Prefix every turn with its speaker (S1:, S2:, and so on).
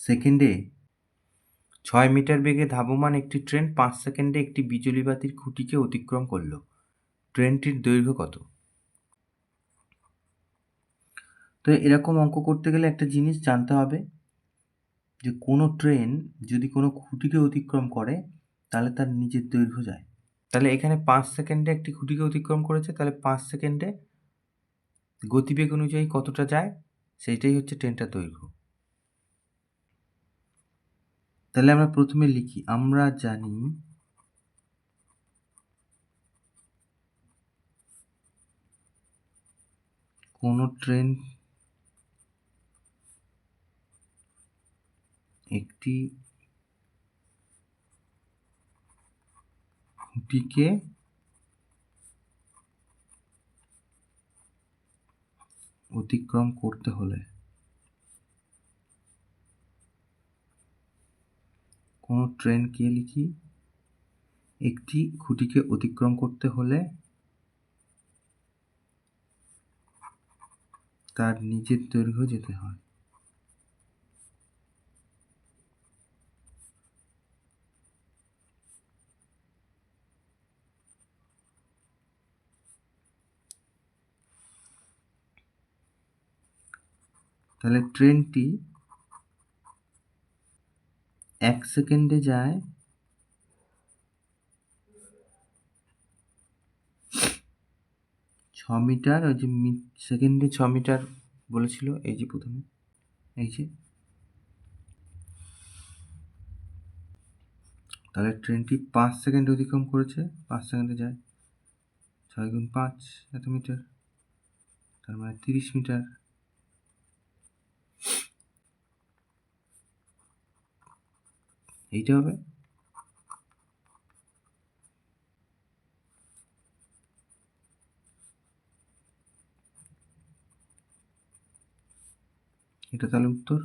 S1: সেকেন্ডে 6 মিটার বেগে ধাবমান একটি ট্রেন 5 সেকেন্ডে একটি বিজুলি বাতির খুঁটিকে অতিক্রম করল। ট্রেনটির দৈর্ঘ্য কত? তো এরকম অঙ্ক করতে গেলে একটা জিনিস জানতে হবে যে কোনো ট্রেন যদি কোনো খুঁটিকে অতিক্রম করে তাহলে তার নিজের দৈর্ঘ্য যায়। তাহলে এখানে 5 সেকেন্ডে একটি খুঁটিকে অতিক্রম করেছে, তাহলে 5 সেকেন্ডে গতিবেগ অনুযায়ী কতটা যায় সেইটাই হচ্ছে ট্রেনটার দৈর্ঘ্য। তাহলে আমরা প্রথমে লিখি, আমরা জানি কোনো ট্রেন একটি খুঁটিকে অতিক্রম করতে হলে কোনো ট্রেনকে লিখি একটি খুঁটিকে অতিক্রম করতে হলে তার নিজের দৈর্ঘ্য যেতে হয়। তাহলে ট্রেনটি 1 সেকেন্ডে যায় 6 মিটার, ওই যে সেকেন্ডে 6 মিটার বলেছিল, এই যে প্রথমে এই যে, তাহলে ট্রেনটি 5 সেকেন্ড অতিক্রম করেছে, 5 সেকেন্ডে যায় 6 গুণ 5 এত মিটার, তার মানে 30 মিটার। এইটা হবে। এটা তাহলে উত্তর।